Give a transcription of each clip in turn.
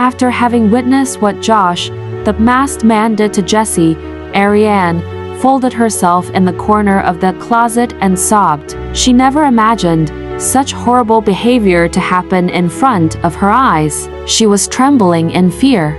After having witnessed what Josh, the masked man, did to Jessie, Ariane folded herself in the corner of the closet and sobbed. She never imagined such horrible behavior to happen in front of her eyes. She was trembling in fear.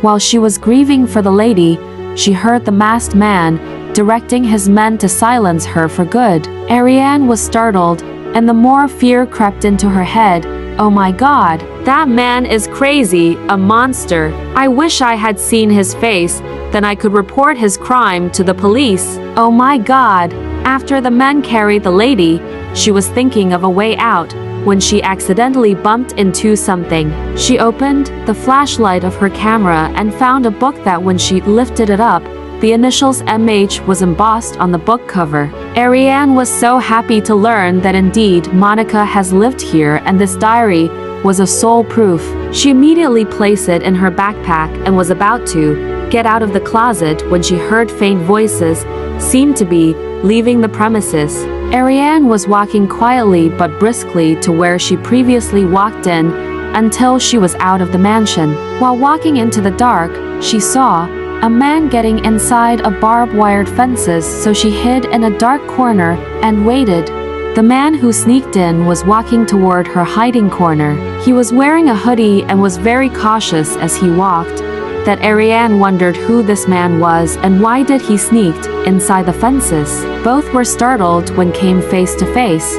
While she was grieving for the lady, she heard the masked man directing his men to silence her for good. Ariane was startled, and the more fear crept into her head. Oh my God, that man is crazy, a monster. I wish I had seen his face, then I could report his crime to the police. Oh my God. After the men carried the lady, she was thinking of a way out when she accidentally bumped into something. She opened the flashlight of her camera and found a book that when she lifted it up, the initials MH was embossed on the book cover. Ariane was so happy to learn that indeed Monica has lived here and this diary was a sole proof. She immediately placed it in her backpack and was about to get out of the closet when she heard faint voices seemed to be leaving the premises. Ariane was walking quietly but briskly to where she previously walked in until she was out of the mansion. While walking into the dark, she saw a man getting inside a barbed-wired fences, so she hid in a dark corner and waited. The man who sneaked in was walking toward her hiding corner. He was wearing a hoodie and was very cautious as he walked. That Ariane wondered who this man was and why did he sneaked inside the fences. Both were startled when came face to face.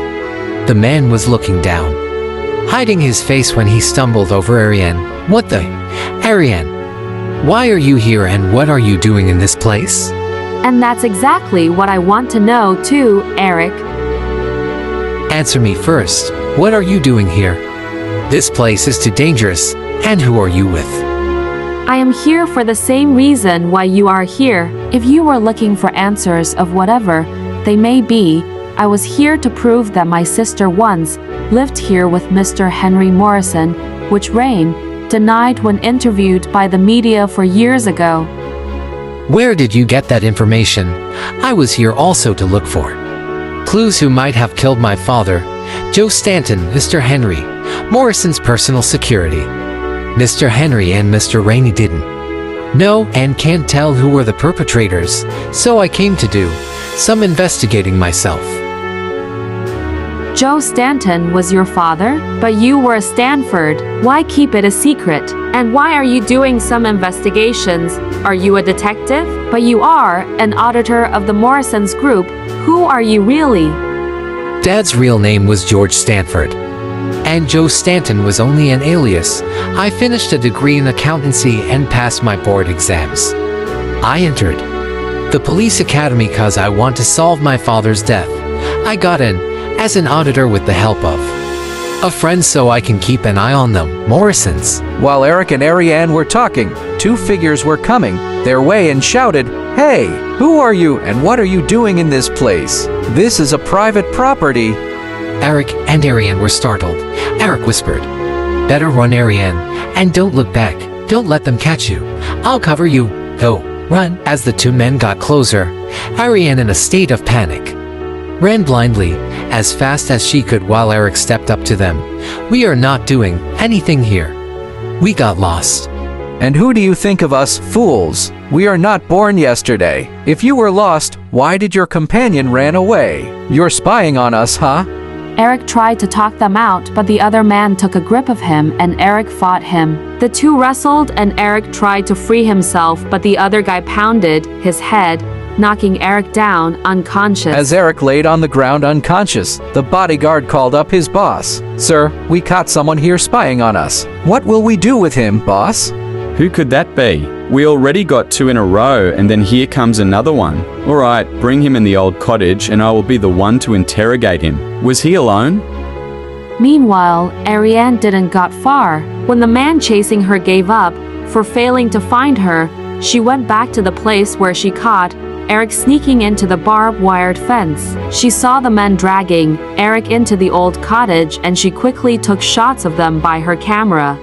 The man was looking down, hiding his face when he stumbled over Ariane. What the? Ariane, why are you here and what are you doing in this place? And that's exactly what I want to know too, Eric. Answer me first. What are you doing here? This place is too dangerous. And who are you with? I am here for the same reason why you are here. If you were looking for answers of whatever they may be, I was here to prove that my sister once lived here with Mr. Henry Morrison, which Rain denied when interviewed by the media 4 years ago. Where did you get that information? I was here also to look for clues who might have killed my father, Joe Stanton, Mr. Henry Morrison's personal security. Mr. Henry and Mr. Rainey didn't know and can't tell who were the perpetrators, so I came to do some investigating myself. Joe Stanton was your father, but you were a Stanford. Why keep it a secret? And why are you doing some investigations? Are you a detective? But you are an auditor of the Morrison's group. Who are you really? Dad's real name was George Stanford, and Joe Stanton was only an alias. I finished a degree in accountancy and passed my board exams. I entered the police academy cause I want to solve my father's death. I got in as an auditor with the help of a friend so I can keep an eye on them, Morrisons. While Eric and Ariane were talking, two figures were coming their way and shouted, "Hey, who are you and what are you doing in this place? This is a private property." Eric and Ariane were startled. Eric whispered, "Better run, Ariane, and don't look back. Don't let them catch you. I'll cover you. Go, run." As the two men got closer, Ariane, in a state of panic, ran blindly, as fast as she could while Eric stepped up to them. "We are not doing anything here. We got lost." "And who do you think of us, fools? We are not born yesterday. If you were lost, why did your companion ran away? You're spying on us, huh?" Eric tried to talk them out, but the other man took a grip of him and Eric fought him. The two wrestled and Eric tried to free himself, but the other guy pounded his head, knocking Eric down unconscious. As Eric laid on the ground unconscious, the bodyguard called up his boss. "Sir, we caught someone here spying on us. What will we do with him, boss?" Who could that be? We already got 2 in a row, and then here comes another one. All right, bring him in the old cottage, and I will be the one to interrogate him. Was he alone? Meanwhile, Ariane didn't got far. When the man chasing her gave up for failing to find her, she went back to the place where she caught Eric sneaking into the barbed-wired fence. She saw the men dragging Eric into the old cottage and she quickly took shots of them by her camera.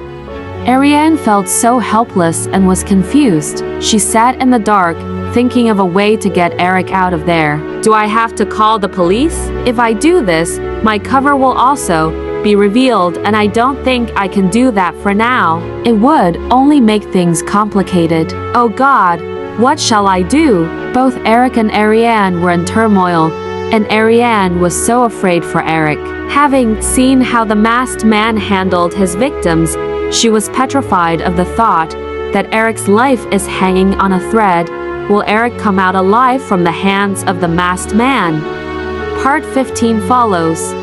Ariane felt so helpless and was confused. She sat in the dark, thinking of a way to get Eric out of there. Do I have to call the police? If I do this, my cover will also be revealed, and I don't think I can do that for now. It would only make things complicated. Oh God, what shall I do? Both Eric and Ariane were in turmoil, and Ariane was so afraid for Eric. Having seen how the masked man handled his victims, she was petrified of the thought that Eric's life is hanging on a thread. Will Eric come out alive from the hands of the masked man? Part 15 follows.